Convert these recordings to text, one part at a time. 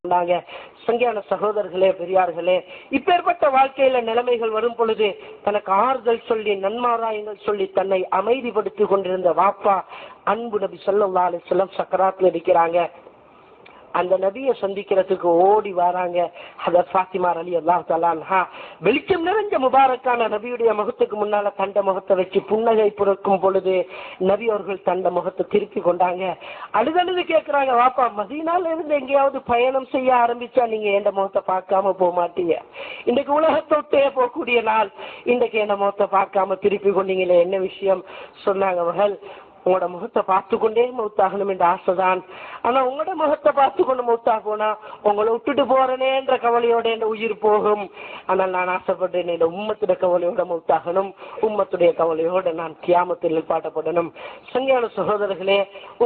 சங்கியான சகோதரர்களே, பெரியார்களே, இப்பேற்பட்ட வாழ்க்கையில நிலைமைகள் வரும் பொழுது தனக்கு ஆறுதல் சொல்லி நன்மாராயங்கள் சொல்லி தன்னை அமைதிப்படுத்திக் கொண்டிருந்த வாப்பா அன்பு நபி ஸல்லல்லாஹு அலைஹி வஸல்லம் சக்கராத்துல இருக்கிறாங்க. அந்த நபியை சந்திக்கிறதுக்கு ஓடி வராங்க. ஹதரத் ஃபாத்திமா ரலியல்லாஹு தஆலா அன்ஹா வெளிச்சம் நிறைஞ்ச முபாரக்கான நபியுடைய முகத்துக்கு முன்னால தண்ட முகத்தை வச்சு புன்னகை புறக்கும் பொழுது நபி அவர்கள் தண்ட முகத்தை திருப்பி கொண்டாங்க. அழுதழுது கேட்கிறாங்க, வாப்பா மதீனால இருந்து எங்கேயாவது பயணம் செய்ய ஆரம்பிச்சா நீங்க எந்த முகத்தை பார்க்காம போக மாட்டீங்க. இன்றைக்கு உலகத்தை விட்டே போகக்கூடிய நாள், இன்றைக்கு எந்த முகத்தை பார்க்காம திருப்பி கொண்டீங்களே, என்ன விஷயம்? சொன்னாங்க, அவர்கள் உங்களோட முகத்தை பார்த்து கொண்டே மௌத்தாகணும் என்ற ஆசைதான். ஆனா உங்களோட முகத்தை பார்த்து கொண்டு மௌத்தா போனா உங்களை விட்டுட்டு போறேனேன்ற கவலையோட என் உயிர் போகும். ஆனால் நான் ஆசைப்பட்டேன் என் உம்மத்துடைய கவலையோட மௌத்தாகணும், உம்மத்துடைய கவலையோட நான் கியாமத்தில் நிற்பாட்டப்படணும். சங்கியான சகோதரர்களே,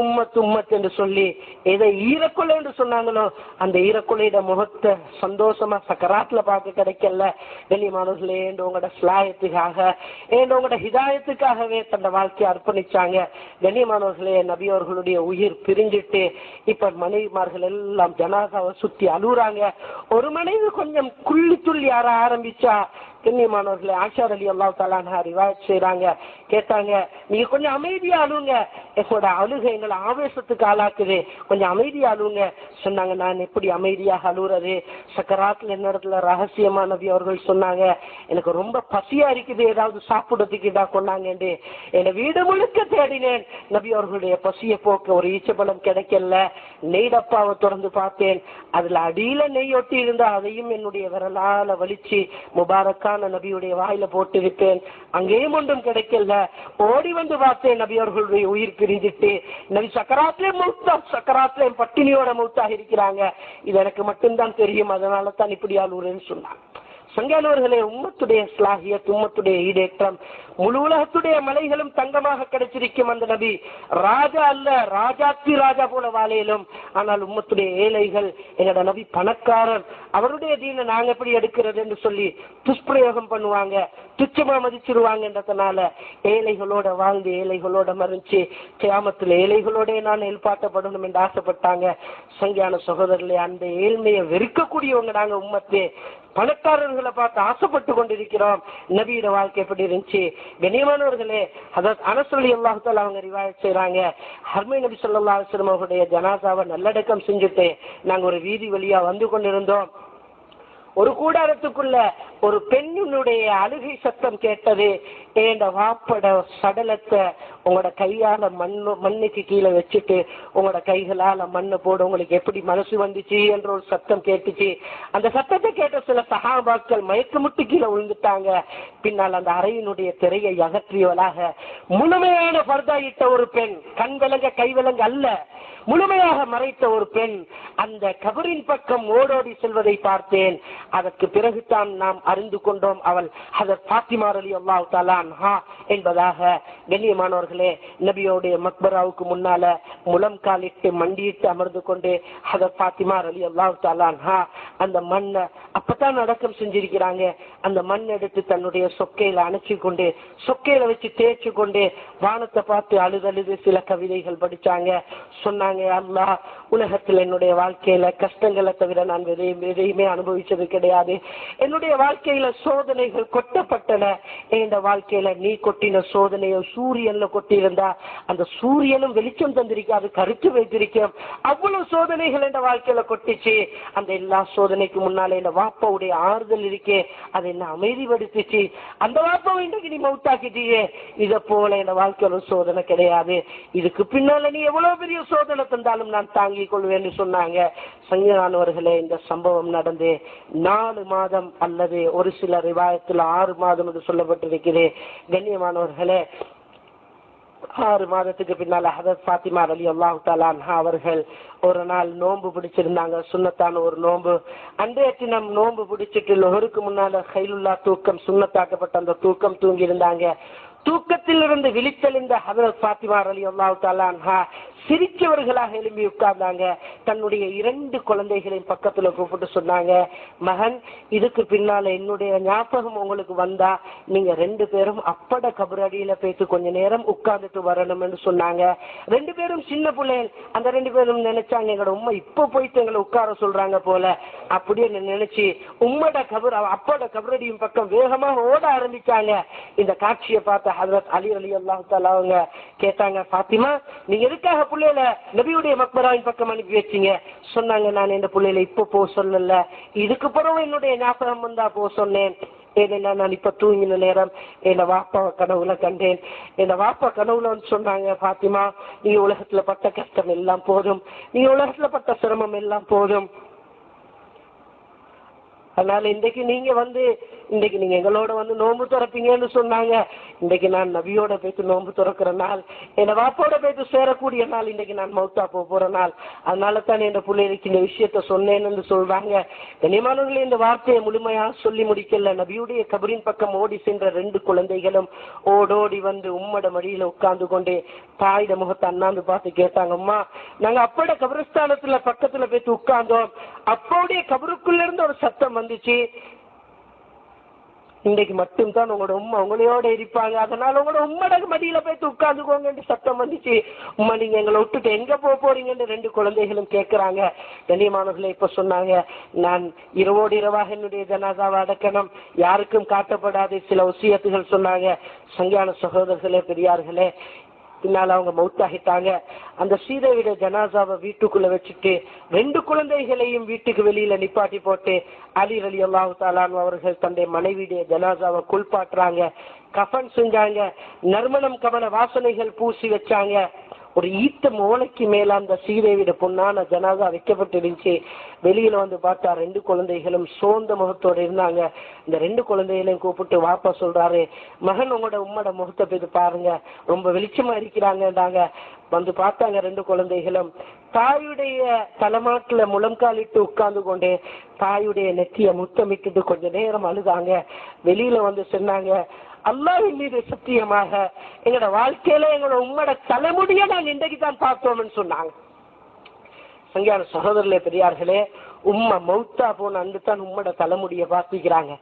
உம்மத் என்று சொல்லி எதை ஈரக்கொலை என்று சொன்னாங்களோ அந்த ஈரக்கொலையோட முகத்தை சந்தோஷமா சக்கராத்துல பார்க்க கிடைக்கல. கண்ணியமானவர்களே, உங்களோட ஸ்லாயத்துக்காக உங்களோட ஹிதாயத்துக்காகவே தன் வாழ்க்கையை அர்ப்பணிச்சாங்க. கண்ணியமானவர்களே, நபி அவர்களுடைய உயிர் பிரிஞ்சிட்டு இப்ப மனைவிமார்கள் எல்லாம் ஜனாசாவை சுத்தி அழுகுறாங்க. ஒரு மனைவி கொஞ்சம் குள்ளி துள்ளி ஆற ஆரம்பிச்சா கண்ணியமானவர்களே, ஆயிஷா ரலியல்லாஹு தஆலா அன்ஹா ரிவாயத் செய்றாங்க, கேட்டாங்க, நீங்க கொஞ்சம் அமைதியா அழுங்க, என்னோட அழுகை எங்களை ஆவேசத்துக்கு ஆளாக்குது, கொஞ்சம் அமைதியா அழுங்க. சொன்னாங்க, நான் எப்படி அமைதியாக அழுகுறது? சக்கராத்துல என்னிடத்துல ரகசியமா நபி அவர்கள் சொன்னாங்க, எனக்கு ரொம்ப பசியா இருக்குது, ஏதாவது சாப்பிடறதுக்கு இதா கொண்டாங்க. என் வீடு முழுக்க தேடினேன், நபி அவர்களுடைய பசிய போக்க ஒரு ஈச்சப்பழம் கிடைக்கல. நெய் டப்பாவை திறந்து பார்த்தேன், அதுல அடியில நெய் ஒட்டி இருந்தா அதையும் என்னுடைய விரலால வலிச்சு முபாரக்கான நபியுடைய வாயில போட்டு விட்டேன், அங்கேயும் ஒன்றும் கிடைக்கல. ஓடி வந்து பார்த்தேன், நபி அவர்களுடைய உயிர் பிரிஞ்சிட்டு நபி சக்கராத்திலே பட்டினியோட மௌத்தாக இருக்கிறாங்க. இது எனக்கு மட்டும்தான் தெரியும், அதனால தான் இப்படி ஆளுறேன்னு சொன்னாங்க. சங்கானவர்களே, உம்மத்துடைய ஸ்லாஹியத், உம்மத்துடைய ஈடேற்றம், முழு உலகத்துடைய மலைகளும் தங்கமாக கிடைச்சிருக்கும் அந்த நபி ராஜா அல்ல, ராஜாத்தி ராஜா போல வாழையிலும். ஆனால் உம்மத்துடைய ஏழைகள், என்னோட நபி பணக்காரர், அவருடைய தீனை நாங்க எப்படி எடுக்கிறது என்று சொல்லி துஷ்பிரயோகம் பண்ணுவாங்க, துச்சமா மதிச்சிருவாங்கன்றதுனால ஏழைகளோட வாழ்ந்து ஏழைகளோட மறைச்சு கியாமத்துல ஏழைகளோட நான் எழுப்பாட்டப்படணும் என்று ஆசைப்பட்டாங்க. சங்கியான சகோதரர்களே, அந்த ஏழ்மையை வெறுக்கக்கூடியவங்க நாங்க உம்மத்தே. பணக்காரர்களை பார்த்து ஆசைப்பட்டு கொண்டிருக்கிறோம். நபியோட வாழ்க்கை எப்படி இருந்துச்சு? கண்ணியமானவர்களே, ஹதரத் அனஸ் ரலியல்லாஹு தஆலா அவங்க ரிவாயத் செய்றாங்க, ஹர்மை நபி ஸல்லல்லாஹு அலைஹி வஸல்லம் அவருடைய ஜனாசாவை நல்லடக்கம் செஞ்சுட்டு நாங்க ஒரு வீதி வழியா வந்து கொண்டிருந்தோம். ஒரு கூடாரத்துக்குள்ள ஒரு பெண்ணுடைய அழுகை சத்தம் கேட்டது. என் வாப்பட சடலத்தை உங்களோட கையால மண்ணுக்கு கீழே வச்சுட்டு உங்களோட கைகளால மண்ணை போட உங்களுக்கு எப்படி மனசு வந்துச்சு என்ற ஒரு சத்தம் கேட்டுச்சு. அந்த சத்தத்தை கேட்ட சில சஹாபாக்கள் மயக்கமுட்டு கீழே விழுந்துட்டாங்க. பின்னால் அந்த அறையினுடைய திரையை அகற்றியவளாக முழுமையான பர்தாயிட்ட ஒரு பெண், கண் விலங்க கை விலங்க அல்ல, முழுமையாக மறைத்த ஒரு பெண் அந்த கபரின் பக்கம் ஓடோடி செல்வதை பார்த்தேன். அதற்கு பிறகுதான் நாம் அறிந்து கொண்டோம் அவள் ஹதரத் ஃபாத்திமா ரலியல்லாஹு தஆலா அன்ஹா என்பதாக. கண்ணியமானவர்களே, நபியோடைய மக்பராவுக்கு முன்னால முழம் காலிட்டு மண்டியிட்டு அமர்ந்து கொண்டு ஹதரத் ஃபாத்திமா ரலியல்லாஹு தஆலா அன்ஹா அந்த மண்ணை அப்பதான் அடக்கம் செஞ்சிருக்கிறாங்க. அந்த மண் எடுத்து தன்னுடைய சொக்கையில அணைச்சு கொண்டு சொக்கையில வச்சு தேய்ச்சு கொண்டு வானத்தை பார்த்து அழுதழுது சில கவிதைகள் படிச்சாங்க. சொன்னாங்க, அல்லாஹ், உலகத்தில் என்னுடைய வாழ்க்கையில கஷ்டங்களை தவிர நான் எதையுமே அனுபவிச்சது கிடையாது. என்னுடைய வாழ்க்கையில சோதனைகள் கொட்டப்பட்டன. என் வாழ்க்கையில நீ கொட்டின சோதனையோ சூரியன்ல கொட்டியிருந்தா அந்த சூரியனும் வெளிச்சம் தந்திருக்காது, கருத்து வைத்திருக்கோம். அவ்வளவு சோதனைகள் என் வாழ்க்கையில கொட்டிச்சு. அந்த எல்லா சோதனைக்கு முன்னால என் வாப்பாவுடைய ஆறுதல் இருக்கே, அதை என்ன அமைதிப்படுத்திச்சு. அந்த வாப்பாவை இன்றைக்கு நீ மௌத்தாக்கிட்டியே, இதை போல என் வாழ்க்கையில சோதனை கிடையாது. இதுக்கு பின்னால நீ எவ்வளவு பெரிய சோதனை தந்தாலும் நான் தாங்கிக் கொள்வேன்னு சொன்னாங்க. சங்கியானவர்களே, இந்த சம்பவம் நடந்து 4 மாதம் அல்லது ஒரு சில ரிவாயத்தில் 6 மாதம் என்று சொல்லப்பட்டிருக்கிறது. கண்ணியமானவர்களே, 6 மாதத்துக்கு பின்னால ஹதரத் ஃபாத்திமா ரலியல்லாஹு தஆலா அன்ஹா அவர்கள் ஒரு நாள் நோன்பு பிடிச்சிருந்தாங்க, சுன்னத்தான ஒரு நோன்பு. அன்றைய தினம் நோன்பு பிடிச்சிட்டு லொஹருக்கு முன்னால கைலுல்லா தூக்கம், சுன்னத்தாக்கப்பட்ட அந்த தூக்கம் தூங்கி இருந்தாங்க. தூக்கத்திலிருந்து விழித்தெழுந்த ஹஜ்ரத் ஃபாத்திமா ரலியல்லாஹு தஆலா அன்ஹா சிரிச்சவர்களாக எழும்பி உட்கார்ந்தாங்க. தன்னுடைய 2 குழந்தைகளின் பக்கத்துல கூப்பிட்டு சொன்னாங்க, மகன், இதுக்கு பின்னால என்னுடைய ஞாபகம் உங்களுக்கு வந்தா நீங்க 2 பேரும் அப்பட கபரடியில போயிட்டு கொஞ்ச நேரம் உட்கார்ந்துட்டு வரணும் என்று சொன்னாங்க. 2 பேரும் சின்ன பிள்ளைகள். அந்த 2 பேரும் நினைச்சாங்க, எங்களோட உம்மா இப்ப போயிட்டு எங்களை உட்கார சொல்றாங்க போல அப்படியே நினைச்சு அப்பட கபரடியும் பக்கம் வேகமாக ஓட ஆரம்பிச்சாங்க. இந்த காட்சியை பார்த்த ஹஜ்ரத் அலி ரலியல்லாஹு தஆலா அவங்க கேட்டாங்க, ஃபாத்திமா, நீங்க எதுக்காக பிள்ளைல நபியுடைய மக்பராவின் பக்கம் அனுப்பி வச்சீங்க? சொன்னாங்க, நான் இந்த பிள்ளைல இப்ப போ சொல்லல, இதுக்கு பிறகு என்னுடைய ஞாபகம் வந்தா போ சொன்னேன். ஏன்னா நான் இப்ப தூங்கின நேரம் என் வாப்பாவை கனவுல கண்டேன். என் வாப்பா கனவுல சொன்னாங்க, ஃபாத்திமா, நீங்க உலகத்துல பட்ட கஷ்டம் எல்லாம் போதும், நீங்க உலகத்துல பட்ட சிரமம் எல்லாம் போதும். அதனால இன்றைக்கு நீங்க எங்களோட நோன்பு திறப்பீங்கன்னு சொன்னாங்க. இன்றைக்கு நான் நபியோட போயிட்டு நோன்பு திறக்கிற நாள், என் வாப்போட போயிட்டு சேரக்கூடிய நாள், இன்றைக்கு நான் மௌத்தா போற நாள். அதனால தான் என் பிள்ளைகளுக்கு இந்த விஷயத்த சொன்னேன்னு சொல்றாங்க. கண்ணியமானவர்களே, இந்த வார்த்தையை முழுமையா சொல்லி முடிக்கல. நபியுடைய கபரின் பக்கம் ஓடி சென்ற 2 குழந்தைகளும் ஓடோடி உம்மட மடியில உட்கார்ந்து கொண்டு தாயிட முகத்தை அண்ணாந்து பார்த்து கேட்டாங்க, அம்மா, நாங்க அப்பட கபரஸ்தானத்துல பக்கத்துல போயிட்டு உட்கார்ந்தோம், அப்போடைய கபருக்குள்ள இருந்து ஒரு சத்தம் வந்துச்சு, இன்றைக்கு மட்டும்தான் உங்களோட உம்மா உங்களையோட இருப்பாங்க, அதனால உங்களோட உம்மட மடியில போயிட்டு உட்கார்ந்துக்கோங்க சத்தம் வந்துச்சு. உம்மா, நீங்க எங்களை விட்டுட்டு எங்க போறீங்கன்னு 2 குழந்தைகளும் கேட்கிறாங்க. கண்ணியமானவர்களே, இப்ப சொன்னாங்க, நான் இரவோடு இரவாக என்னுடைய ஜனாதாவை அடக்கணும், யாருக்கும் காட்டப்படாது சில வசியத்துகள் சொன்னாங்க. சங்கையான சகோதரர்களே, பெரியார்களே, பின்னால அவங்க மௌத்தாகிட்டாங்க. அந்த சீதையுடைய ஜனாசாவை வீட்டுக்குள்ள வச்சுட்டு 2 குழந்தைகளையும் வீட்டுக்கு வெளியில நிப்பாட்டி போட்டு அலி ரலியல்லாஹு தஆலா அவர்கள் தன்னுடைய மனைவியுடைய ஜனாசாவை குளிப்பாட்டுறாங்க, கஃன் செஞ்சாங்க, நறுமணம் கமல வாசனைகள் பூசி வச்சாங்க. ஒரு ஈத்த மூளைக்கு மேல அந்த சீதைவிட பொண்ணான ஜனாதா வைக்கப்பட்டிருந்துச்சு. வெளியில பார்த்தா 2 குழந்தைகளும் சோர்ந்த முகத்தோடு இருந்தாங்க. இந்த 2 குழந்தைகளையும் கூப்பிட்டு வாப்பா சொல்றாரு, மகன், உங்களோட உம்மோட முகத்தை போய் பாருங்க, ரொம்ப வெளிச்சமா இருக்கிறாங்கன்றாங்க. பார்த்தாங்க 2 குழந்தைகளும் தாயுடைய தலைமாட்டுல முழங்காலிட்டு உட்கார்ந்து கொண்டு தாயுடைய நெத்திய முத்தமிட்டு கொஞ்ச நேரம் அழுதாங்க. வெளியில சொன்னாங்க, அல்லாஹ்வின் மீது சத்தியமாக எங்களோட வாழ்க்கையில எங்களோட உம்மோட தலைமுடிய நான் இன்றைக்கு தான் பார்த்தோம்னு சொன்னாங்க. சங்கையான சகோதரர்களே, பெரியார்களே, உம்மா மௌத்தா போன அன்று தான் உம்மோட தலைமுடிய பார்த்துக்கிறாங்க.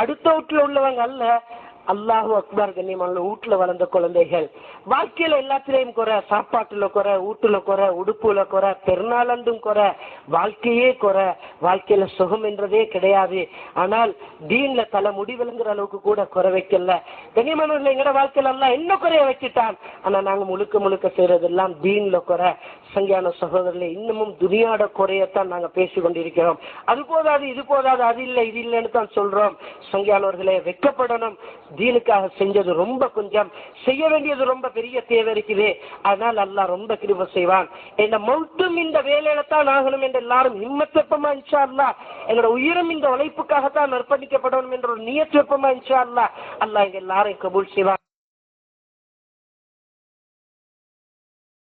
அடுத்த வீட்டுல உள்ளவங்க அல்ல. அல்லாஹு அக்பர். கண்ணியமான வீட்டுல வளர்ந்த குழந்தைகள் வாழ்க்கையில எல்லாத்திலையும் குறை, சாப்பாட்டுல குறை, வீட்டுல குறை, உடுப்புல குறை, பெருநாளந்தும் குறை, வாழ்க்கையே குறை, வாழ்க்கையில சுகம் என்றதே கிடையாது. ஆனால் தீன்ல தலை முடிவுங்கிற அளவுக்கு கூட குறை வைக்கல. கண்ணியமானவர்கள், எங்கட வாழ்க்கையில எல்லாம் என்ன குறைய வச்சுட்டான். ஆனா நாங்க முழுக்க செய்யறதெல்லாம் தீன்ல குறை. சங்கையான சகோதரர்களே, இன்னமும் துனியாட குறையத்தான் நாங்க பேசி கொண்டிருக்கிறோம். அது போதாது, இது போதாது, அது இல்லை, இது இல்லைன்னு தான் சொல்றோம். சங்கையானவர்களே, வெட்கப்படணும். தீனுக்காக செஞ்சது ரொம்ப கொஞ்சம், செய்ய வேண்டியது ரொம்ப பெரிய தேவை இருக்குது. அதனால் அல்லாஹ் ரொம்ப கிருபை செய்வான். என்ன மௌத்தும் இந்த வேலையில தான் ஆகணும் என்று எல்லாரும் ஹிம்மத் வெப்பமா இன்ஷா அல்லாஹ், எங்களோட உயிரும் இந்த உழைப்புக்காகத்தான் அர்ப்பணிக்கப்படணும் என்ற ஒரு நியத் வெப்பமா இன்ஷா அல்லாஹ், அல்லாஹ் எங்க எல்லாரையும் கபூல் செய்வான்.